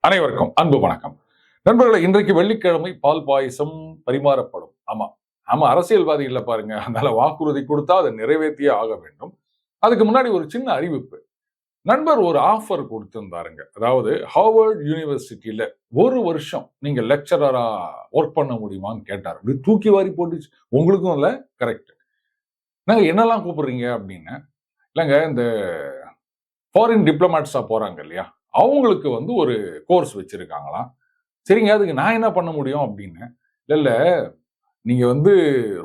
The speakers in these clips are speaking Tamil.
அனைவருக்கும் அன்பு வணக்கம். நண்பர்களே, இன்றைக்கு வெள்ளிக்கிழமை பால் பாயசம் பரிமாறப்படும். ஆமா, ஆமா, அரசியல்வாதி இல்ல பாருங்க. அதனால வாக்குறுதி கொடுத்தா அதை நிறைவேற்றியே ஆக வேண்டும். அதுக்கு முன்னாடி ஒரு சின்ன அறிவிப்பு. நண்பர் ஒரு ஆஃபர் கொடுத்திருந்தாருங்க. அதாவது ஹார்வர்ட் யூனிவர்சிட்டியில ஒரு வருஷம் நீங்க லெக்சரரா ஒர்க் பண்ண முடியுமான்னு கேட்டார். அப்படி தூக்கி வாரி போட்டுச்சு. உங்களுக்கும் இல்ல, கரெக்ட். நாங்க என்னெல்லாம் கூப்பிடுறீங்க அப்படின்னு. இல்லைங்க, இந்த ஃபாரின் டிப்ளமேட்ஸா போறாங்க இல்லையா, அவங்களுக்கு வந்து ஒரு கோர்ஸ் வச்சிருக்காங்களாம். சரிங்க, அதுக்கு நான் என்ன பண்ண முடியும் அப்படின்னு. இல்ல இல்ல, நீங்க வந்து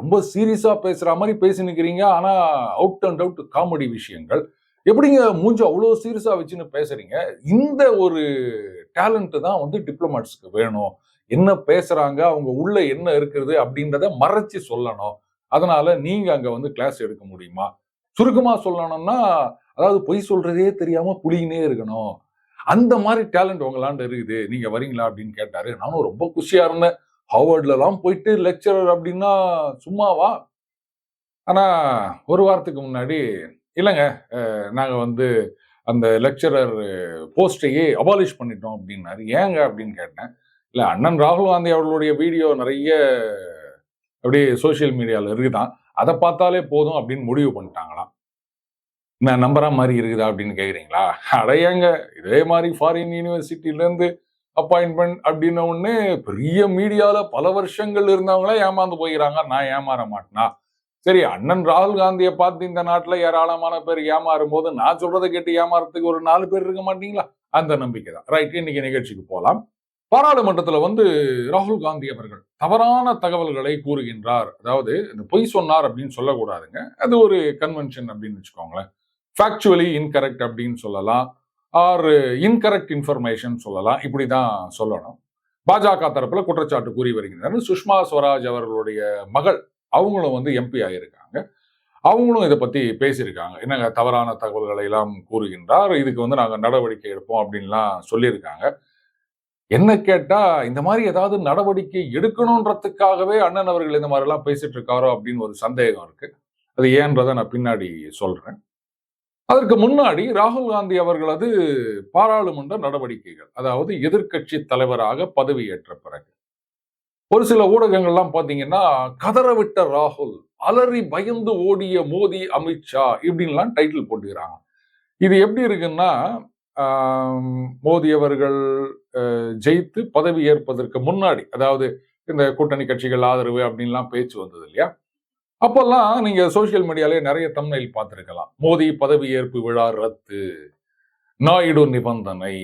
ரொம்ப சீரியஸா பேசுற மாதிரி பேசினுக்கிறீங்க. ஆனா அவுட் அண்ட் அவுட் காமெடி விஷயங்கள். எப்படிங்க மூஞ்சி அவ்வளவு சீரியஸா வச்சுன்னு பேசுறீங்க? இந்த ஒரு டேலண்ட் தான் வந்து டிப்ளமேட்ஸ்க்கு வேணும். என்ன பேசுறாங்க, அவங்க உள்ள என்ன இருக்குது அப்படின்றத மறைச்சு சொல்லணும். அதனால நீங்க அங்க வந்து கிளாஸ் எடுக்க முடியுமா? சுருக்கமா சொல்லணும்னா, அதாவது பொய் சொல்றதே தெரியாம புளியினே இருக்கணும். அந்த மாதிரி டேலண்ட் உங்களாண்ட இருக்குது. நீங்க வரீங்களா அப்படின்னு கேட்டாரு. நானும் ரொம்ப குஷியா இருந்தேன். ஹார்வர்ட்ல எல்லாம் போயிட்டு லெக்சரர் அப்படின்னா சும்மாவா? ஆனா ஒரு வாரத்துக்கு முன்னாடி, இல்லங்க, நாங்க வந்து அந்த லெக்சரர் போஸ்டையே அபாலிஷ் பண்ணிட்டோம் அப்படின்னாரு. ஏங்க அப்படின்னு கேட்டேன். இல்ல, அண்ணன் ராகுல் காந்தி அவர்களுடைய வீடியோ நிறைய அப்படியே சோசியல் மீடியால இருக்குதான். அதை பார்த்தாலே போதும் அப்படின்னு முடிவு பண்ணிட்டாங்களாம். நான் நம்புற மாதிரி இருக்குதா அப்படின்னு கேக்குறீங்களா? அட ஏங்க, இதே மாதிரி ஃபாரின் யூனிவர்சிட்டில இருந்து அப்பாயின்மெண்ட் அப்படின்ன உடனே பெரிய மீடியால பல வருஷங்கள் இருந்தவங்களே ஏமாந்து போயிறாங்க. நான் ஏமாற மாட்டேனா? சரி, அண்ணன் ராகுல் காந்தியை பார்த்து இந்த நாட்டுல ஏராளமான பேர் ஏமாறும் போது நான் சொல்றதை கேட்டு ஏமாறதுக்கு ஒரு 4 பேர் இருக்க மாட்டீங்களா? அந்த நம்பிக்கை தான். ரைட், இன்னைக்கு நிகழ்ச்சிக்கு போலாம். பாராளுமன்றத்துல வந்து ராகுல் காந்தி அவர்கள் தவறான தகவல்களை கூறுகின்றார். அதாவது இந்த பொய் சொன்னார் அப்படின்னு சொல்லக்கூடாதுங்க. அது ஒரு கன்வென்ஷன் அப்படின்னு வச்சுக்கோங்களேன். ஃபேக்சுவலி இன்கரெக்ட் அப்படின்னு சொல்லலாம், ஆர் இன்கரெக்ட் இன்ஃபர்மேஷன் சொல்லலாம். இப்படிதான் சொல்லணும். பாஜக தரப்புல குற்றச்சாட்டு கூறி வருகின்றனர். சுஷ்மா ஸ்வராஜ் அவர்களுடைய மகள், அவங்களும் வந்து எம்பி ஆயிருக்காங்க. அவங்களும் இதை பத்தி பேசியிருக்காங்க. என்னங்க, தவறான தகவல்களை எல்லாம் கூறுகின்றார், இதுக்கு வந்து நாங்க நடவடிக்கை எடுப்போம் அப்படின்லாம் சொல்லியிருக்காங்க. என்ன கேட்டா, இந்த மாதிரி ஏதாவது நடவடிக்கை எடுக்கணும்ன்றதுக்காகவே அண்ணன் அவர்கள் இந்த மாதிரி எல்லாம் பேசிட்டு இருக்காரோ அப்படின்னு ஒரு சந்தேகம் இருக்கு. அது ஏன்றதை நான் பின்னாடி சொல்றேன். அதற்கு முன்னாடி ராகுல் காந்தி அவர்களது பாராளுமன்ற நடவடிக்கைகள், அதாவது எதிர்க்கட்சி தலைவராக பதவியேற்ற பிறகு ஒரு சில ஊடகங்கள்லாம் பாத்தீங்கன்னா, கதறவிட்ட ராகுல், அலறி பயந்து ஓடிய மோடி, அமித்ஷா இப்படின்லாம் டைட்டில் போட்டுக்கிறாங்க. இது எப்படி இருக்குன்னா, மோடி அவர்கள் ஜெயித்து பதவி ஏற்பதற்கு முன்னாடி, அதாவது இந்த கூட்டணி கட்சிகள் ஆதரவு அப்படின்லாம் பேச்சு வந்தது இல்லையா, அப்பெல்லாம் நீங்க சோசியல் மீடியாலே நிறைய தம்ப்நெயில் பார்த்திருக்கலாம். மோடி பதவியேற்பு விழா ரத்து, நாயுடு நிபந்தனை,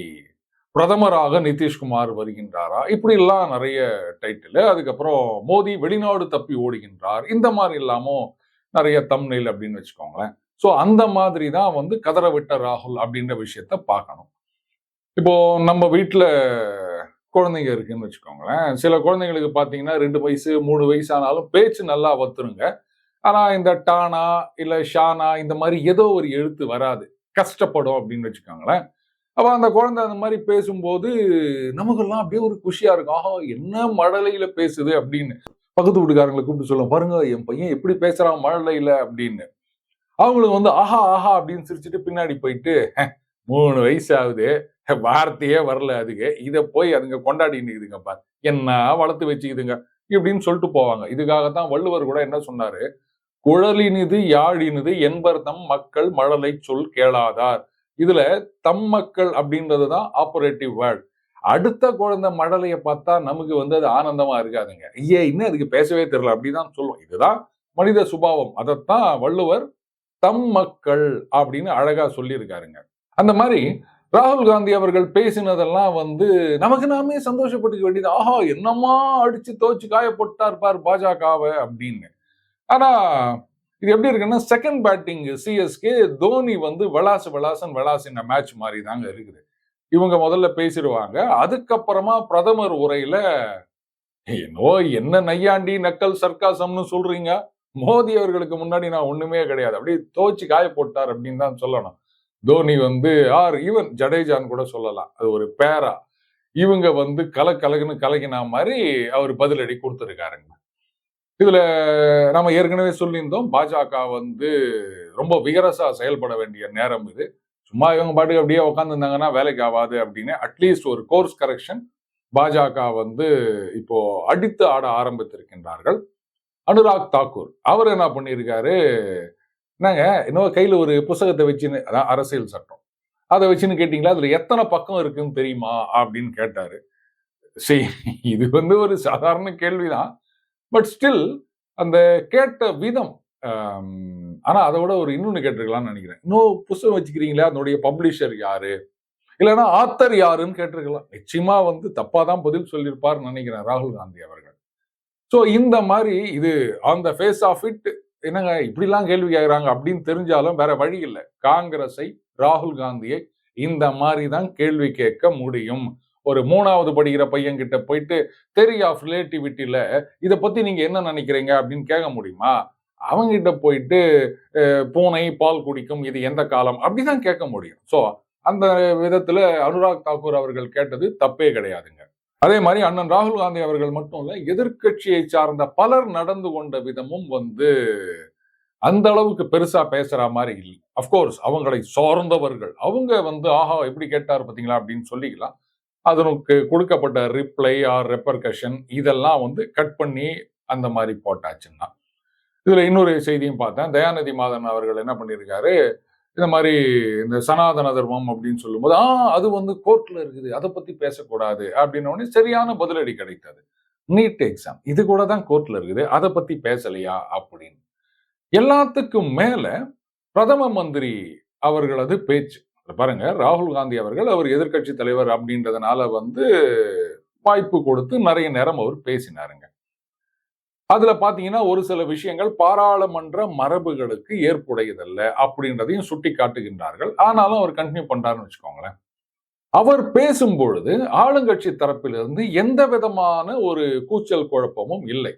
பிரதமராக நிதிஷ்குமார் வருகின்றாரா, இப்படி எல்லாம் நிறைய டைட்டில். அதுக்கப்புறம் மோடி வெளிநாடு தப்பி ஓடுகின்றார், இந்த மாதிரி இல்லாமல் நிறைய தம்ப்நெயில் அப்படின்னு வச்சுக்கோங்களேன். ஸோ அந்த மாதிரி தான் வந்து கதறவிட்ட ராகுல் அப்படின்ற விஷயத்த பார்க்கணும். இப்போ நம்ம வீட்டில் குழந்தைங்க இருக்குன்னு வச்சுக்கோங்களேன். சில குழந்தைங்களுக்கு பார்த்தீங்கன்னா 2 வயசு 3 வயசு ஆனாலும் பேச்சு நல்லா வத்துருங்க. ஆனா இந்த டானா இல்ல ஷானா இந்த மாதிரி ஏதோ ஒரு எழுத்து வராது, கஷ்டப்படும் அப்படின்னு வச்சுக்கோங்களேன். அப்ப அந்த குழந்தை அந்த மாதிரி பேசும்போது நமக்கெல்லாம் அப்படியே ஒரு குஷியா இருக்கும். ஆஹா, என்ன மழலையில பேசுது அப்படின்னு. பக்கத்து வீட்டுக்காரங்களை கூப்பிட்டு சொல்லுவோம், பாருங்க என் பையன் எப்படி பேசுறான் மழலையில அப்படின்னு. அவங்களுக்கு வந்து ஆஹா ஆஹா அப்படின்னு சிரிச்சுட்டு பின்னாடி போயிட்டு, 3 வயசு ஆகுது, வார்த்தையே வரல அதுக்கு, இதை போய் அதுங்க கொண்டாடின்னு இருக்குதுங்க பாரு, என்ன வளர்த்து வச்சுக்குதுங்க இப்படின்னு சொல்லிட்டு போவாங்க. இதுக்காகத்தான் வள்ளுவர் கூட என்ன சொன்னாரு, குழலினிது யாழினிது என்பர் தம் மக்கள் மழலை சொல் கேளாதார். இதுல தம் மக்கள் அப்படின்றதுதான் ஆப்பரேட்டிவ் வேர்ட். அடுத்த குழந்தை மழலைய பார்த்தா நமக்கு வந்து அது ஆனந்தமா இருக்காதுங்க. ஐயே, இன்னும் அதுக்கு பேசவே தெரியல அப்படிதான் சொல்லுவோம். இதுதான் மனித சுபாவம். அதைத்தான் வள்ளுவர் தம் மக்கள் அப்படின்னு அழகா சொல்லியிருக்காருங்க. அந்த மாதிரி ராகுல் காந்தி அவர்கள் பேசினதெல்லாம் வந்து நமக்கு நாமே சந்தோஷப்பட்டுக்க வேண்டியது. ஆஹா, என்னமா அடிச்சு தோச்சு காய போட்டார் பார் பாஜகவை அப்படின்னு. ஆனா இது எப்படி இருக்குன்னா, செகண்ட் பேட்டிங் சிஎஸ்கே தோனி வந்து விளாசின மேட்ச் மாதிரி தாங்க இருக்குது. இவங்க முதல்ல பேசிடுவாங்க. அதுக்கப்புறமா பிரதமர் உரையில என்னோ என்ன நையாண்டி நக்கல் சர்க்காசம்னு சொல்றீங்க, மோடி அவர்களுக்கு முன்னாடி நான் ஒண்ணுமே கிடையாது, அப்படியே தோச்சு காய போட்டார் அப்படின்னு தான் சொல்லணும். தோனி வந்து ஆர் ஈவன் ஜடேஜான்னு கூட சொல்லலாம். அது ஒரு பேரா இவங்க வந்து கலக்குன்னு கலக்கினா மாதிரி அவர் பதிலடி கொடுத்திருக்காருங்க. இதுல நம்ம ஏற்கனவே சொல்லியிருந்தோம், பாஜக வந்து ரொம்ப விகரசா செயல்பட வேண்டிய நேரம் இது. சும்மா இவங்க பாட்டுக்கு அப்படியே உட்காந்துருந்தாங்கன்னா வேலைக்கு ஆகாது அப்படின்னு அட்லீஸ்ட் ஒரு கோர்ஸ் கரெக்ஷன் பாஜக வந்து இப்போ அடித்து ஆட ஆரம்பித்திருக்கின்றார்கள். அனுராக் தாக்கூர் அவர் என்ன பண்ணியிருக்காரு, என்னங்க இன்னும் கையில ஒரு புத்தகத்தை வச்சுன்னு, அதான் அரசியல் சட்டம், அதை வச்சுன்னு கேட்டீங்களா, அதுல எத்தனை பக்கம் இருக்குன்னு தெரியுமா அப்படின்னு கேட்டாரு. சரி, இது வந்து ஒரு சாதாரண கேள்விதான். பட் ஸ்டில் அந்த கேட்ட விதம், ஆனா அதை விட ஒரு இன்னொன்னு கேட்டிருக்கலாம்னு நினைக்கிறேன். இன்னும் புத்தகம் வச்சுக்கிறீங்களா, அதனுடைய பப்ளிஷர் யாரு, இல்லைன்னா ஆத்தர் யாருன்னு கேட்டிருக்கலாம். நிச்சயமா வந்து தப்பாதான் பதில் சொல்லியிருப்பார்னு நினைக்கிறேன் ராகுல் காந்தி அவர்கள். சோ இந்த மாதிரி இது on the face of it, என்னங்க இப்படிலாம் கேள்வி கேட்கிறாங்க அப்படின்னு தெரிஞ்சாலும் வேற வழி இல்லை. காங்கிரஸை, ராகுல் காந்தியை இந்த மாதிரி தான் கேள்வி கேட்க முடியும். ஒரு 3வது படிக்கிற பையன் கிட்ட போயிட்டு தெரி ஆஃப் ரிலேட்டிவிட்டியில இதை பத்தி நீங்க என்ன நினைக்கிறீங்க அப்படின்னு கேட்க முடியுமா? அவங்கிட்ட போயிட்டு பூனை பால் குடிக்கும், இது எந்த காலம், அப்படிதான் கேட்க முடியும். சோ அந்த விதத்துல அனுராக் தாக்கூர் அவர்கள் கேட்டது தப்பே கிடையாதுங்க. அதே மாதிரி அண்ணன் ராகுல் காந்தி அவர்கள் மட்டும் இல்ல, எதிர்க்கட்சியை சார்ந்த பலர் நடந்து கொண்ட விதமும் வந்து அந்த அளவுக்கு பெருசா பேசுற மாதிரி இல்லை. அப்கோர்ஸ் அவங்களை சார்ந்தவர்கள் அவங்க வந்து ஆஹா எப்படி கேட்டார் பாத்தீங்களா அப்படின்னு சொல்லிக்கலாம். அதற்கு கொடுக்கப்பட்ட ரிப்ளை ஆர் ரெப்பர்கஷன் இதெல்லாம் வந்து கட் பண்ணி அந்த மாதிரி போட்டாச்சுன்னா. இதுல இன்னொரு செய்தியும் பார்த்தேன். தயாநிதி மாதன் அவர்கள் என்ன பண்ணியிருக்காரு, இந்த மாதிரி இந்த சனாதன தர்மம் அப்படின்னு சொல்லும்போது அது வந்து கோர்ட்ல இருக்குது, அதை பத்தி பேசக்கூடாது அப்படின்னு சரியான பதிலடி கிடைத்தது. நீட் எக்ஸாம் இது கூட தான் கோர்ட்ல இருக்குது, அதை பத்தி பேசலையா அப்படின்னு. எல்லாத்துக்கும் மேல பிரதம மந்திரி அவர்களது பேச்சு பாருங்க. ராகுல் காந்தி அவர்கள் அவர் எதிர்க்கட்சி தலைவர் அப்படின்றதுனால வந்து வாய்ப்பு கொடுத்து நிறைய நேரம் அவர் பேசினாருங்க. அதுல பாத்தீங்கன்னா ஒரு சில விஷயங்கள் பாராளுமன்ற மரபுகளுக்கு ஏற்புடையதல்ல அப்படின்றதையும் சுட்டி காட்டுகின்றார்கள். ஆனாலும் அவர் கண்டினியூ பண்றாருன்னு வச்சுக்கோங்களேன். அவர் பேசும் பொழுது ஆளுங்கட்சி தரப்பிலிருந்து எந்த விதமான ஒரு கூச்சல் குழப்பமும் இல்லை.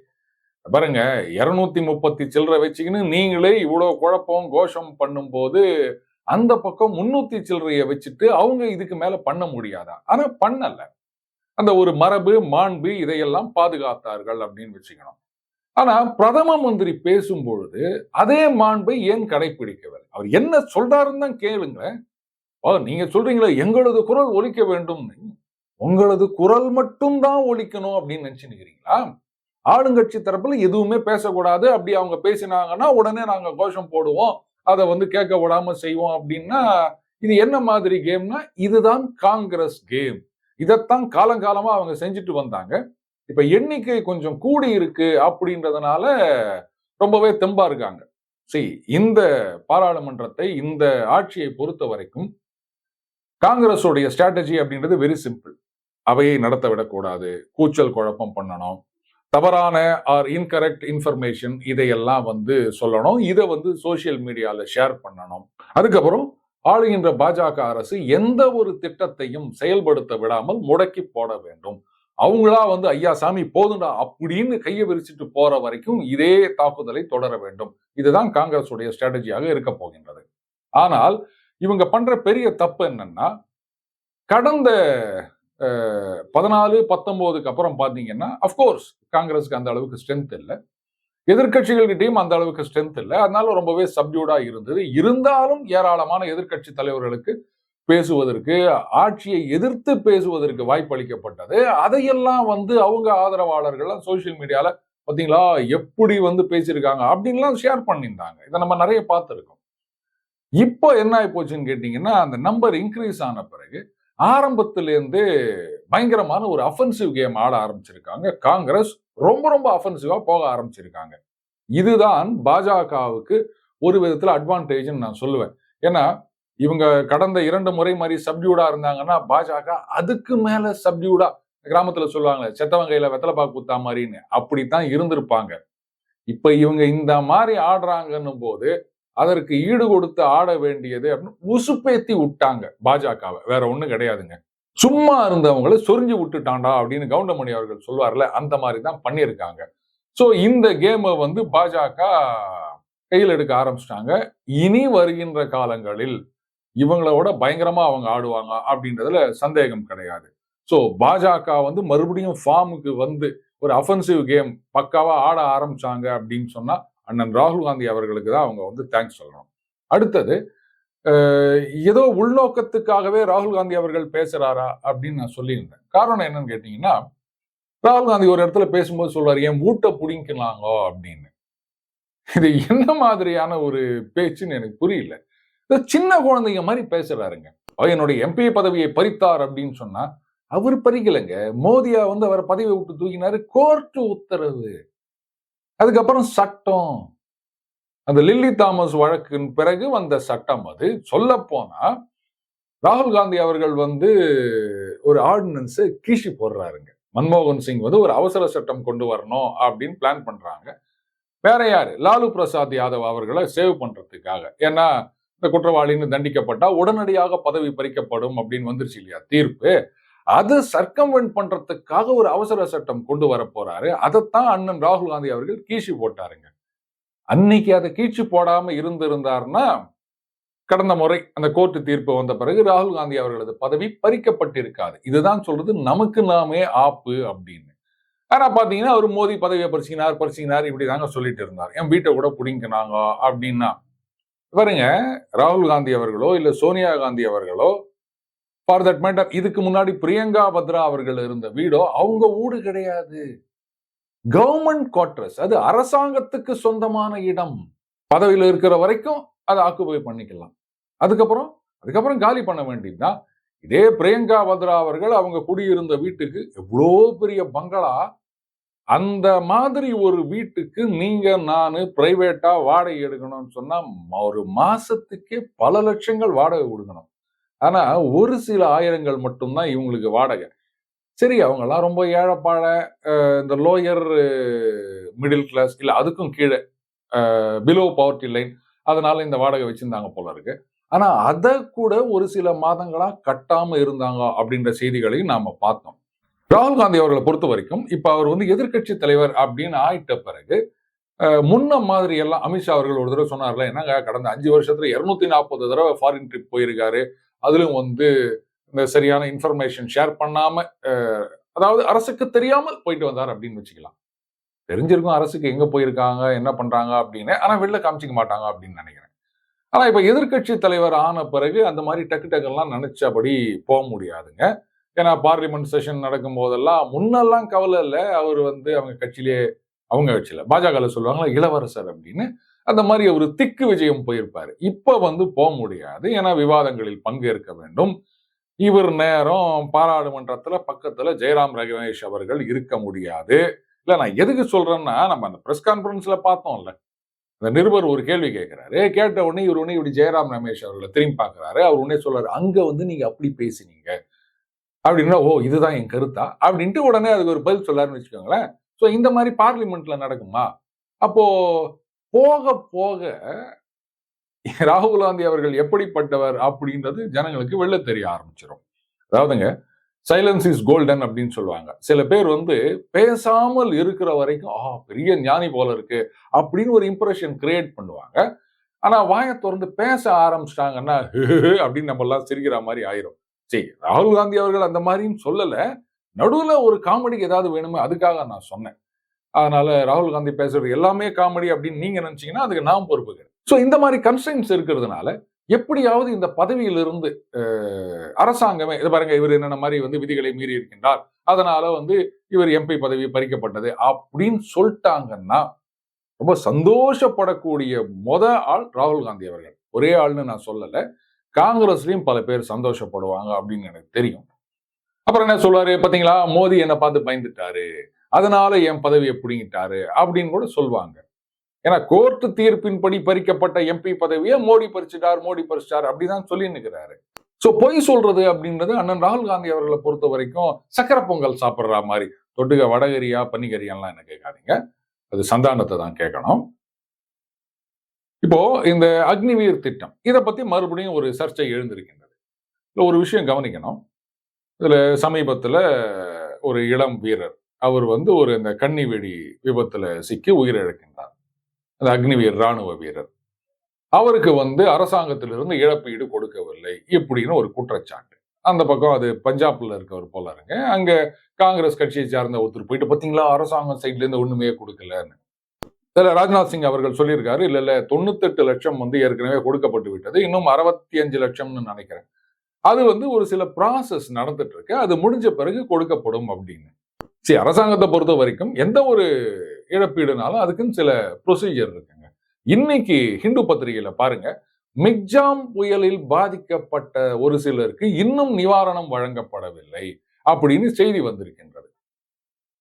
பாருங்க, 230 சில்லறை வச்சுக்கின்னு நீங்களே இவ்வளவு குழப்பம் கோஷம் பண்ணும் போது அந்த பக்கம் 300 சில்லறைய வச்சுட்டு அவங்க இதுக்கு மேல பண்ண முடியாதா? ஆனா பண்ணல. அந்த ஒரு மரபு மாண்பு இதையெல்லாம் பாதுகாத்தார்கள் அப்படின்னு வச்சுக்கணும். ஆனா பிரதம மந்திரி பேசும் பொழுது அதே மாண்பை ஏன் கடைபிடிக்கவில்லை? அவர் என்ன சொல்றாருன்னு தான் கேளுங்க. நீங்க சொல்றீங்களா எங்களது குரல் ஒலிக்க வேண்டும், உங்களது குரல் மட்டும் தான் ஒலிக்கணும் அப்படின்னு நினைச்சுக்கிறீங்களா? ஆளுங்கட்சி தரப்புல எதுவுமே பேசக்கூடாது, அப்படி அவங்க பேசினாங்கன்னா உடனே நாங்க கோஷம் போடுவோம், அதை வந்து கேட்க விடாம செய்வோம் அப்படின்னா இது என்ன மாதிரி கேம்னா, இதுதான் காங்கிரஸ் கேம். இதைத்தான் காலங்காலமா அவங்க செஞ்சுட்டு வந்தாங்க. இப்ப எண்ணிக்கை கொஞ்சம் கூடி இருக்கு அப்படின்றதுனால ரொம்பவே தெம்பா இருக்காங்க. சரி, இந்த பாராளுமன்றத்தை இந்த ஆட்சியை பொறுத்த வரைக்கும் காங்கிரஸோடைய ஸ்ட்ராட்டஜி அப்படின்றது வெரி சிம்பிள். அவையை நடத்த விடக்கூடாது, கூச்சல் குழப்பம் பண்ணணும், தவறான ஆர் இன்கரெக்ட் இன்ஃபர்மேஷன் இதையெல்லாம் வந்து சொல்லணும், இதை வந்து சோசியல் மீடியால ஷேர் பண்ணணும். அதுக்கப்புறம் ஆளுகின்ற பாஜக அரசு எந்த ஒரு திட்டத்தையும் செயல்படுத்த விடாமல் முடக்கி போட வேண்டும். அவங்களா வந்து ஐயா சாமி போதுண்டா அப்படின்னு கையை விரிச்சிட்டு போற வரைக்கும் இதே தாக்குதலை தொடர வேண்டும். இதுதான் காங்கிரஸுடைய ஸ்ட்ராட்டஜியாக இருக்க போகின்றது. ஆனால் இவங்க பண்ற பெரிய தப்பு என்னன்னா, கடந்த 14, 19க்கு அப்புறம் பாத்தீங்கன்னா அப்கோர்ஸ் காங்கிரஸுக்கு அந்த அளவுக்கு ஸ்ட்ரென்த் இல்லை, எதிர்கட்சிகள்கிட்டையும் அந்த அளவுக்கு ஸ்ட்ரென்த் இல்லை, அதனால ரொம்பவே சப்டியூடா இருந்தது. இருந்தாலும் ஏராளமான எதிர்கட்சி தலைவர்களுக்கு பேசுவதற்கு, ஆட்சியை எதிர்த்து பேசுவதற்கு வாய்ப்பு அளிக்கப்பட்டது. அதையெல்லாம் வந்து அவங்க ஆதரவாளர்கள் சோசியல் மீடியால பாத்தீங்களா எப்படி வந்து பேசியிருக்காங்க அப்படின்லாம் ஷேர் பண்ணியிருந்தாங்க. இதை நம்ம நிறைய பார்த்திருக்கோம். இப்போ என்ன ஆகி போச்சுன்னு கேட்டீங்கன்னா, அந்த நம்பர் இன்க்ரீஸ் ஆன பிறகு ஆரம்பத்திலேருந்து பயங்கரமான ஒரு அஃபென்சிவ் கேம் ஆட ஆரம்பிச்சிருக்காங்க. காங்கிரஸ் ரொம்ப ரொம்ப அஃபென்சிவா போக ஆரம்பிச்சிருக்காங்க. இதுதான் பாஜகவுக்கு ஒரு விதத்துல அட்வான்டேஜ்னு நான் சொல்லுவேன். ஏன்னா இவங்க கடந்த 2 முறை மாதிரி சப்டியூடா இருந்தாங்கன்னா பாஜக அதுக்கு மேல சப்டியூடா, கிராமத்துல சொல்லுவாங்க செத்தவன் கையில வெத்தலை பாக்கு குத்தா மாதிரின்னு, அப்படித்தான் இருந்திருப்பாங்க. இப்ப இவங்க இந்த மாதிரி ஆடுறாங்கன்னும் போது அதற்கு ஈடு கொடுத்து ஆட வேண்டியது அப்படின்னு உசுப்பேத்தி விட்டாங்க பாஜகவை. வேற ஒண்ணும் கிடையாதுங்க. சும்மா இருந்தவங்களை சொரிஞ்சு விட்டுட்டாண்டா அப்படின்னு கவுண்டமணி அவர்கள் சொல்வார்ல, அந்த மாதிரி தான் பண்ணியிருக்காங்க. சோ இந்த கேமை வந்து பாஜக கையில் எடுக்க ஆரம்பிச்சிட்டாங்க. இனி வருகின்ற காலங்களில் இவங்களோட பயங்கரமா அவங்க ஆடுவாங்க அப்படின்றதுல சந்தேகம் கிடையாது. சோ பாஜக வந்து மறுபடியும் ஃபார்முக்கு வந்து ஒரு அஃபென்சிவ் கேம் பக்காவா ஆட ஆரம்பிச்சாங்க அப்படின்னு சொன்னா அண்ணன் ராகுல் காந்தி அவர்களுக்கு தான் அவங்க வந்து தேங்க்ஸ் சொல்லணும். அடுத்தது ஏதோ உள்நோக்கத்துக்காகவே ராகுல் காந்தி அவர்கள் பேசுறாரா அப்படின்னு நான் சொல்லியிருந்தேன். காரணம் என்னன்னு கேட்டீங்கன்னா, ராகுல் காந்தி ஒரு இடத்துல பேசும்போது சொல்றாரு, என் மூட்டை புடிங்கலாங்கோ அப்படின்னு. இது என்ன மாதிரியான ஒரு பேச்சுன்னு எனக்கு புரியல. சின்ன குழந்தைங்க மாதிரி பேசுறாருங்க. என்னுடைய எம்பி பதவியை பறித்தார் அப்படின்னு சொன்னா, அவர் பறிக்கலைங்க. மோதியா வந்து அவரை பதவியை விட்டு தூக்கினாரு. கோர்ட் உத்தரவு. அதுக்கப்புறம் சட்டம். அந்த லில்லி தாமஸ் வழக்கின் பிறகு வந்த சட்டம் அது. சொல்ல போனா ராகுல் காந்தி அவர்கள் வந்து ஒரு ஆர்டினன்ஸ் கீழி போடுறாருங்க. மன்மோகன் சிங் வந்து ஒரு அவசர சட்டம் கொண்டு வரணும் அப்படின்னு பிளான் பண்றாங்க. வேற யாரு? லாலு பிரசாத் யாதவ் அவர்களை சேவ் பண்றதுக்காக. ஏன்னா இந்த குற்றவாளின்னு தண்டிக்கப்பட்டா உடனடியாக பதவி பறிக்கப்படும் அப்படின்னு வந்துருச்சு இல்லையா தீர்ப்பு. அதை சர்க்கம்வென்ட் பண்றதுக்காக ஒரு அவசர சட்டம் கொண்டு வர போறாரு. அதைத்தான் அண்ணன் ராகுல் காந்தி அவர்கள் கீழ்ச்சி போட்டாருங்க. அன்னைக்கு அதை கீழ்ச்சி போடாம இருந்திருந்தாருன்னா கடந்த முறை அந்த கோர்ட்டு தீர்ப்பு வந்த பிறகு ராகுல் காந்தி அவர்களது பதவி பறிக்கப்பட்டிருக்காது. இதுதான் சொல்றது நமக்கு நாமே ஆப்பு அப்படின்னு. ஆனா பாத்தீங்கன்னா அவர் மோடி பதவியை பறிச்சினார் இப்படி தாங்க சொல்லிட்டு இருந்தார். என் வீட்டை கூட பிடிங்கினாங்க அப்படின்னா பாருங்க, ராகுல் காந்தி அவர்களோ இல்ல சோனியா காந்தி அவர்களோ ஃபார் தட் மேட்டர் இதுக்கு முன்னாடி பிரியங்கா பத்ரா அவர்கள் இருந்த வீடோ அவங்க வீடு கிடையாது. Government quarters. அது அரசாங்கத்துக்கு சொந்தமான இடம். பதவியில் இருக்கிற வரைக்கும் அதை ஆக்குபை பண்ணிக்கலாம். அதுக்கப்புறம் காலி பண்ண வேண்டியதுதான். இதே பிரியங்கா பத்ரா அவர்கள் அவங்க குடியிருந்த வீட்டுக்கு எவ்வளோ பெரிய பங்களா, அந்த மாதிரி ஒரு வீட்டுக்கு நீங்க நானு பிரைவேட்டா வாடகை எடுக்கணும்னு சொன்னா ஒரு மாசத்துக்கே பல லட்சங்கள் வாடகை கொடுக்கணும். ஆனா ஒரு சில ஆயிரங்கள் மட்டும்தான் இவங்களுக்கு வாடகை. சரி, அவங்க எல்லாம் ரொம்ப ஏழைப்பாழ, இந்த லோயர் மிடில் கிளாஸ் இல்ல அதுக்கும் கீழே பிலோ பவர்ட்டி லைன், அதனால இந்த வாடகை வச்சிருந்தாங்க போல இருக்கு. ஆனா அத கூட ஒரு சில மாதங்களா கட்டாம இருந்தாங்க அப்படின்ற செய்திகளையும் நாம பார்த்தோம். ராகுல் காந்தி அவர்களை பொறுத்த வரைக்கும் இப்ப அவர் வந்து எதிர்கட்சி தலைவர் அப்படின்னு ஆயிட்ட பிறகு முன்ன மாதிரி எல்லாம் அமித்ஷா அவர்கள் ஒரு தடவை சொன்னார்ல, என்னங்க கடந்த 5 வருஷத்துல 240 தடவை ஃபாரின் ட்ரிப் போயிருக்காரு. அதிலும் வந்து இந்த சரியான இன்ஃபர்மேஷன் ஷேர் பண்ணாம, அதாவது அரசுக்கு தெரியாமல் போயிட்டு வந்தார் அப்படின்னு வச்சுக்கலாம். தெரிஞ்சிருக்கும் அரசுக்கு எங்க போயிருக்காங்க என்ன பண்றாங்க அப்படின்னு, ஆனா வெளில காமிச்சிக்க மாட்டாங்க அப்படின்னு நினைக்கிறேன். ஆனா இப்ப எதிர்கட்சி தலைவர் ஆன பிறகு அந்த மாதிரி டக்கு டக்குலாம் நினைச்சபடி போக முடியாதுங்க. ஏன்னா பார்லிமெண்ட் செஷன் நடக்கும் போதெல்லாம் முன்னெல்லாம் கவலை இல்லை, அவர் வந்து அவங்க கட்சியில பாஜக சொல்லுவாங்க இளவரசர் அப்படின்னு, அந்த மாதிரி ஒரு திக்கு விஜயம் போயிருப்பாரு. இப்ப வந்து போக முடியாது. ஏன்னா விவாதங்களில் பங்கேற்க வேண்டும். இவர் நேரம் பாராளுமன்றத்துல பக்கத்துல ஜெயராம் ரமேஷ் அவர்கள் இருக்க முடியாது. இல்ல நான் எதுக்கு சொல்றேன்னா, நம்ம அந்த பிரஸ் கான்பரன்ஸ்ல பார்த்தோம்ல, அந்த நிருபர் ஒரு கேள்வி கேட்கிறாரு. கேட்ட உடனே இவர் உடனே இப்படி ஜெயராம் ரமேஷ் அவர்களை திரும்பி பார்க்கிறாரு. அவர் உடனே சொல்றாரு, அங்க வந்து நீங்க அப்படி பேசினீங்க அப்படின்னா, ஓ இதுதான் என் கருத்தா அப்படின்ட்டு உடனே அதுக்கு ஒரு பதில் சொல்லாருன்னு வச்சுக்கோங்களேன். சோ இந்த மாதிரி பார்லிமெண்ட்ல நடக்குமா? அப்போ போக போக ராகுல் காந்தி அவர்கள் எப்படிப்பட்டவர் அப்படின்றது ஜனங்களுக்கு வெளில தெரிய ஆரம்பிச்சிடும். அதாவதுங்க, சைலன்ஸ் இஸ் கோல்டன் அப்படின்னு சொல்லுவாங்க. சில பேர் வந்து பேசாமல் இருக்கிற வரைக்கும் பெரிய ஞானி போல இருக்கு அப்படின்னு ஒரு இம்ப்ரெஷன் கிரியேட் பண்ணுவாங்க. ஆனா வாயை திறந்து பேச ஆரம்பிச்சிட்டாங்கன்னா அப்படின்னு நம்ம எல்லாம் சிரிக்கிற மாதிரி ஆயிரும். சரி, ராகுல் காந்தி அவர்கள் அந்த மாதிரின்னு சொல்லல, நடுவுல ஒரு காமெடிக்கு ஏதாவது வேணுமே அதுக்காக நான் சொன்னேன். அதனால ராகுல் காந்தி பேசுறது எல்லாமே காமெடி அப்படின்னு நீங்க நினைச்சீங்கன்னா அதுக்கு நான் பொறுப்புகிறேன். சோ இந்த மாதிரி கன்ஸ்ட்ரெயின்ஸ் இருக்கிறதுனால எப்படியாவது இந்த பதவியிலிருந்து அரசாங்கமே இது பாருங்க, இவர் என்னென்ன மாதிரி வந்து விதிகளை மீறி இருக்கின்றார், அதனால வந்து இவர் எம்பி பதவி பறிக்கப்பட்டது அப்படின்னு சொல்லிட்டாங்கன்னா ரொம்ப சந்தோஷப்படக்கூடிய ஆள் ராகுல் காந்தி அவர்கள். ஒரே ஆள்னு நான் சொல்லல, காங்கிரஸ்லயும் பல பேர் சந்தோஷப்படுவாங்க அப்படின்னு எனக்கு தெரியும். அப்புறம் என்ன சொல்றாரு பாத்தீங்களா, மோடி என்னை பார்த்து பயந்துட்டாரு, அதனால என் பதவியை பிடிங்கிட்டாரு அப்படின்னு கூட சொல்லுவாங்க. ஏன்னா கோர்ட் தீர்ப்பின்படி பறிக்கப்பட்ட எம்பி பதவியை மோடி பறிச்சிட்டார் அப்படிதான் சொல்லி நிற்கிறாரு. சோ பொய் சொல்றது அப்படின்றது அண்ணன் ராகுல் காந்தி அவர்களை பொறுத்த வரைக்கும் சக்கரை பொங்கல் சாப்பிடுற மாதிரி, தொட்டுக்க வடகரியா பன்னிகரியாலாம் என்ன கேட்காதீங்க, அது சந்தானத்தை தான் கேட்கணும். இப்போ இந்த அக்னிவீர் திட்டம் இதை பத்தி மறுபடியும் ஒரு சர்ச்சை எழுந்திருக்கின்றது. ஒரு விஷயம் கவனிக்கணும். இதுல சமீபத்துல ஒரு இளம் வீரர் அவர் வந்து ஒரு இந்த கன்னி வெடி விபத்துல சிக்கி உயிரிழக்கின்றார். அந்த அக்னிவீர் ராணுவ வீரர், அவருக்கு வந்து அரசாங்கத்திலிருந்து இழப்பீடு கொடுக்கவில்லை இப்படின்னு ஒரு குற்றச்சாட்டு. அந்த பக்கம் அது பஞ்சாப்ல இருக்கவர் போல இருங்க, அங்க காங்கிரஸ் கட்சியை சார்ந்த ஒருத்தர் போயிட்டு பாத்தீங்களா அரசாங்கம் சைட்ல இருந்து ஒண்ணுமே கொடுக்கலன்னு. இதுல ராஜ்நாத் சிங் அவர்கள் சொல்லியிருக்காரு, இல்ல 98 லட்சம் வந்து ஏற்கனவே கொடுக்கப்பட்டு விட்டது, இன்னும் 65 லட்சம்னு நினைக்கிறேன். அது வந்து ஒரு சில ப்ராசஸ் நடந்துட்டு இருக்கு, அது முடிஞ்ச பிறகு கொடுக்கப்படும் அப்படின்னு. சரி, அரசாங்கத்தை பொறுத்த வரைக்கும் எந்த ஒரு இழப்பீடுனாலும் அதுக்குன்னு சில ப்ரொசீஜர் இருக்குங்க. இன்னைக்கு ஹிந்து பத்திரிகையில பாருங்க, மிக்ஜாம் புயலில் பாதிக்கப்பட்ட ஒரு சிலருக்கு இன்னும் நிவாரணம் வழங்கப்படவில்லை அப்படின்னு செய்தி வந்திருக்கின்றது.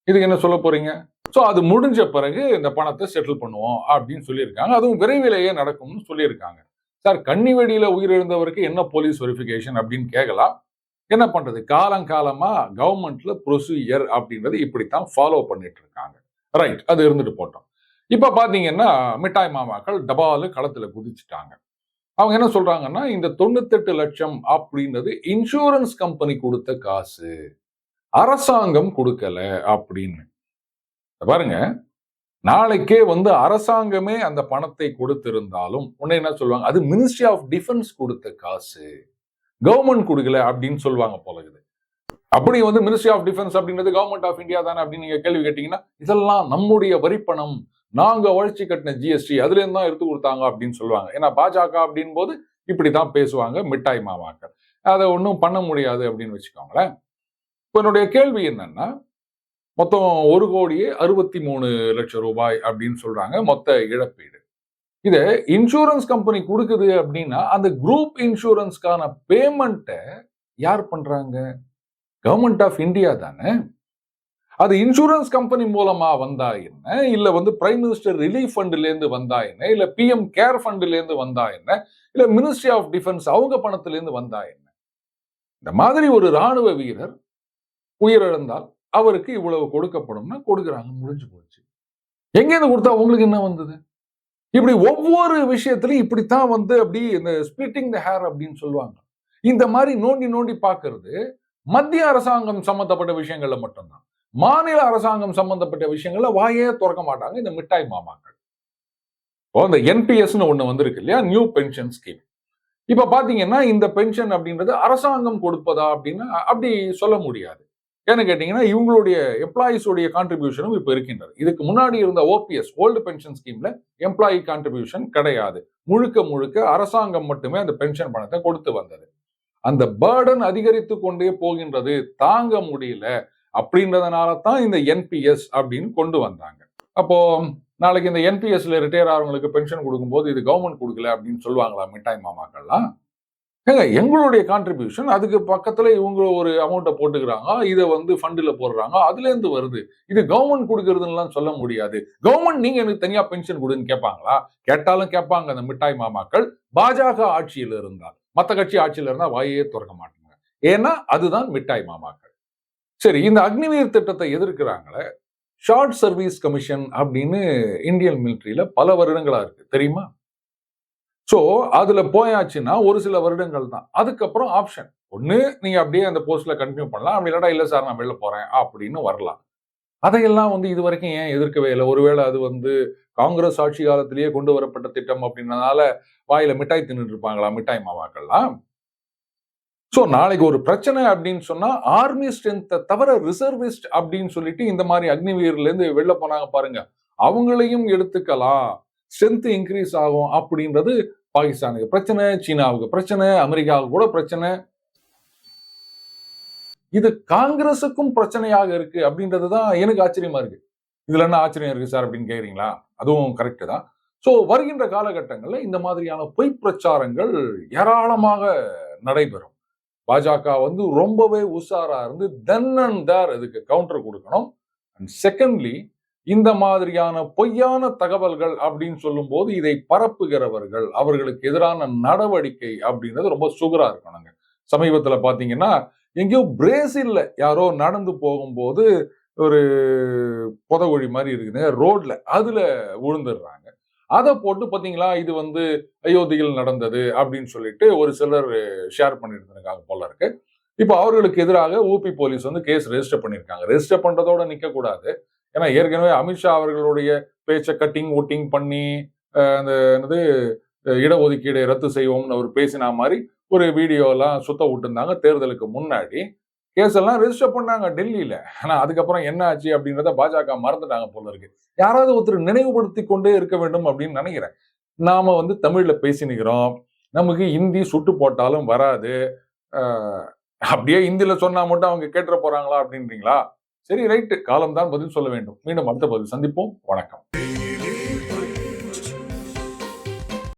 இதுக்கு என்ன சொல்ல போறீங்க? சோ அது முடிஞ்ச பிறகு இந்த பணத்தை செட்டில் பண்ணுவோம் அப்படின்னு சொல்லியிருக்காங்க. அதுவும் விரைவிலேயே நடக்கும்னு சொல்லியிருக்காங்க. சார், கன்னிவெடியில உயிரிழந்தவருக்கு என்ன போலீஸ் வெரிஃபிகேஷன் அப்படின்னு கேட்கலாம். என்ன பண்றது? காலங்காலமா கவர்மெண்ட்ல ப்ரொசீஜர் அப்படின்றது இப்படித்தான் ஃபாலோ பண்ணிட்டு இருக்காங்க. ரைட், அது இருந்துட்டு போட்டோம். இப்ப பாத்தீங்கன்னா மிட்டாய் மாமாக்கள் டபாலு களத்துல குதிச்சுட்டாங்க. அவங்க என்ன சொல்றாங்கன்னா, இந்த 98 லட்சம் அப்படின்றது இன்சூரன்ஸ் கம்பெனி கொடுத்த காசு, அரசாங்கம் கொடுக்கல அப்படின்னு. பாருங்க, நாளைக்கே வந்து அரசாங்கமே அந்த பணத்தை கொடுத்திருந்தாலும் உடனே என்ன சொல்லுவாங்க, அது மினிஸ்ட்ரி ஆஃப் டிஃபென்ஸ் கொடுத்த காசு, கவர்மெண்ட் கொடுக்கல அப்படின்னு சொல்லுவாங்க போல இருக்குது. அப்படி வந்து மினிஸ்ட்ரி ஆஃப் டிஃபென்ஸ் அப்படின்றது கவர்மெண்ட் ஆஃப் இந்தியா தானே அப்படின்னு நீங்க கேள்வி கேட்டீங்கன்னா, இதெல்லாம் நம்முடைய வரிப்பணம், நாங்க உழைச்சி கட்டின ஜிஎஸ்டி, அதுல இருந்து தான் எடுத்து கொடுத்தாங்க அப்படின்னு சொல்லுவாங்க. ஏன்னா பாஜக அப்படின் போது இப்படித்தான் பேசுவாங்க மிட்டாய் மாமாக்கள். அதை ஒன்றும் பண்ண முடியாது அப்படின்னு வச்சுக்கோங்களேன். இப்ப என்னுடைய கேள்வி என்னன்னா, மொத்தம் 1,63,00,000 ரூபாய் அப்படின்னு சொல்றாங்க மொத்த இழப்பீடு. இத இன்சூரன்ஸ் கம்பெனி கொடுக்குது அப்படின்னா, அந்த குரூப் இன்சூரன்ஸ்க்கான பேமெண்ட்டை யார் பண்றாங்க? கவர்மெண்ட் ஆஃப் இந்தியா தானே. அது இன்சூரன்ஸ் கம்பெனி மூலமா வந்தா என்ன, இல்ல வந்து பிரைம் மினிஸ்டர் ரிலீஃப் ஃபண்ட்ல இருந்து வந்தா என்ன, இல்ல பிஎம் கேர் ஃபண்ட்ல இருந்து வந்தா என்ன, இல்ல மினிஸ்ட்ரி ஆஃப் டிஃபென்ஸ் அவங்க பணத்துல இருந்து வந்தா என்ன? இந்த மாதிரி ஒரு ராணுவ வீரர் உயிரிழந்தால் அவருக்கு இவ்வளவு கொடுக்கப்படும்னா கொடுக்குறாங்க, முடிஞ்சு போச்சு. எங்க இருந்து கொடுத்தா உங்களுக்கு என்ன வந்தது? இப்படி ஒவ்வொரு விஷயத்திலும் இப்படித்தான் வந்து அப்படி இந்த ஸ்பிளிட்டிங் த ஹேர் அப்படின்னு சொல்லுவாங்க. இந்த மாதிரி நோண்டி நோண்டி பார்க்கிறது மத்திய அரசாங்கம் சம்பந்தப்பட்ட விஷயங்கள்ல மட்டும்தான். மாநில அரசாங்கம் சம்பந்தப்பட்ட விஷயங்கள்ல வாயே திறக்க மாட்டாங்க இந்த மிட்டாய் மாமாக்கள். இந்த என்பிஎஸ்னு ஒண்ணு வந்திருக்கு இல்லையா, நியூ பென்ஷன் ஸ்கீம். இப்ப பாத்தீங்கன்னா இந்த பென்ஷன் அப்படின்றது அரசாங்கம் கொடுப்பதா அப்படின்னா அப்படி சொல்ல முடியாது. ஏன்னு கேட்டீங்கன்னா, இவங்களுடைய எம்ப்ளாயிஸ் உடைய கான்ட்ரிபியூஷனும் இப்ப இருக்கின்றது. இதுக்கு முன்னாடி இருந்த ஓபிஎஸ் ஓல்டு பென்ஷன் ஸ்கீம்ல எம்ப்ளாயி கான்ட்ரிபியூஷன் கிடையாது. முழுக்க முழுக்க அரசாங்கம் மட்டுமே அந்த பென்ஷன் பணத்தை கொடுத்து வந்தது. அந்த பர்டன் அதிகரித்து கொண்டே போகின்றது, தாங்க முடியல அப்படின்றதுனால தான் இந்த என்பிஎஸ் அப்படின்னு கொண்டு வந்தாங்க. அப்போ நாளைக்கு இந்த என்பிஎஸ்ல ரிட்டையர் ஆகிறவங்களுக்கு பென்ஷன் கொடுக்கும்போது இது கவர்மெண்ட் கொடுக்கல அப்படின்னு சொல்லுவாங்களா மிட்டாய் மாமாக்கள்லாம்? ஏங்க, எங்களுடைய கான்ட்ரிபியூஷன் அதுக்கு பக்கத்துல இவங்க ஒரு அமௌண்ட்டை போட்டுக்கிறாங்க, இதை வந்து ஃபண்டில் போடுறாங்க, அதுல இருந்து வருது, இது கவர்மெண்ட் கொடுக்கறதுலாம் சொல்ல முடியாது. கவர்மெண்ட் நீங்க எனக்கு தனியா பென்ஷன் கொடுன்னு கேட்பாங்களா? கேட்டாலும் கேட்பாங்க அந்த மிட்டாய் மாமாக்கள், பாஜக ஆட்சியில் இருந்தால். மத்த கட்சி ஆட்சியில் இருந்தா வாயே திறக்க மாட்டாங்க. ஏன்னா அதுதான் மிட்டாய் மாமாக்கள். சரி, இந்த அக்னிவீர் திட்டத்தை எதிர்க்கிறாங்களே, ஷார்ட் சர்வீஸ் கமிஷன் அப்படின்னு இந்தியன் மிலிட்டரியில பல வருடங்களா இருக்கு, தெரியுமா? சோ அதுல போயாச்சுன்னா ஒரு சில வருடங்கள் தான். அதுக்கப்புறம் ஆப்ஷன். ஒண்ணு நீங்க அப்படியே அந்த போஸ்ட்ல கண்டினியூ பண்ணலாம். அப்படி இல்லாட்டா இல்ல சார் நான் வெளில போறேன் அப்படின்னு வரலாம். அதையெல்லாம் வந்து இதுவரைக்கும் ஏன் எதிர்க்கவே இல்ல? ஒருவேளை அது வந்து காங்கிரஸ் ஆட்சி காலத்திலேயே கொண்டு வரப்பட்ட திட்டம் அப்படின்றதுனால வாயில மிட்டாய் தின்னுட்டு இருப்பாங்களா மிட்டாய் மாமாக்கள்லாம்? சோ நாளைக்கு ஒரு பிரச்சனை அப்படின்னு சொன்னா ஆர்மி ஸ்ட்ரென்த்தை தவிர ரிசர்விஸ்ட் அப்படின்னு சொல்லிட்டு இந்த மாதிரி அக்னிவீர்ல இருந்து வெளில போனாங்க பாருங்க, அவங்களையும் எடுத்துக்கலாம், ஸ்ட்ரென்த் இன்க்ரீஸ் ஆகும் அப்படின்றது பாகிஸ்தானுக்கு பிரச்சனை, சீனாவுக்கு பிரச்சனை, அமெரிக்காவுக்கு கூட பிரச்சனை. இது காங்கிரசுக்கும் பிரச்சனையாக இருக்கு அப்படின்றதுதான் எனக்கு ஆச்சரியமா இருக்கு. இதுல என்ன ஆச்சரியம் இருக்கு சார் அப்படின்னு கேக்குறீங்களா? அதுவும் கரெக்ட் தான். சோ வருகின்ற காலகட்டங்கள்ல இந்த மாதிரியான பொய் பிரச்சாரங்கள் ஏராளமாக நடைபெறும். பாஜக வந்து ரொம்பவே உஷாரா இருந்து தென் அண்ட் தேர் இதுக்கு கவுண்டர் கொடுக்கணும். அண்ட் செகண்ட்லி, இந்த மாதிரியான பொய்யான தகவல்கள் அப்படின்னு சொல்லும் போது இதை பரப்புகிறவர்கள் அவர்களுக்கு எதிரான நடவடிக்கை அப்படின்றது ரொம்ப சுகரா இருக்கணுங்க. சமீபத்துல பாத்தீங்கன்னா, எங்கேயோ பிரேசில்ல யாரோ நடந்து போகும்போது ஒரு புதகுழி மாதிரி இருக்குது ரோட்ல, அதுல விழுந்துடுறாங்க. அதை போட்டு பாத்தீங்களா, இது வந்து அயோத்தியில் நடந்தது அப்படின்னு சொல்லிட்டு ஒரு சிலர் ஷேர் பண்ணிட்டு இருக்காங்க போல இருக்கு. இப்போ அவர்களுக்கு எதிராக ஊபி போலீஸ் வந்து கேஸ் ரெஜிஸ்டர் பண்ணியிருக்காங்க. ரெஜிஸ்டர் பண்றதோட நிக்க கூடாது. ஏன்னா ஏற்கனவே அமித்ஷா அவர்களுடைய பேச்சை கட்டிங் ஒட்டிங் பண்ணி அந்த என்னது இடஒதுக்கீடை ரத்து செய்வோம்னு அவர் பேசின மாதிரி ஒரு வீடியோ எல்லாம் சுத்த விட்டுருந்தாங்க தேர்தலுக்கு முன்னாடி. கேஸ் எல்லாம் ரெஜிஸ்டர் பண்ணாங்க டெல்லியில. ஆனா அதுக்கப்புறம் என்ன ஆச்சு அப்படின்றத பாஜக மறந்துட்டாங்க போல இருக்கு. யாராவது ஒருத்தர் நினைவுபடுத்தி கொண்டே இருக்க வேண்டும் அப்படின்னு நினைக்கிறேன். நாம தமிழ்ல பேசினுக்கிறோம். நமக்கு ஹிந்தி சுட்டு போட்டாலும் வராது. அப்படியே ஹிந்தில சொன்னா மட்டும் அவங்க கேட்டுற போறாங்களா அப்படின்றீங்களா? சரி ரைட்டு. காலம் தான் பதில் சொல்ல வேண்டும். மீண்டும் அடுத்த பதில் சந்திப்போம். வணக்கம்.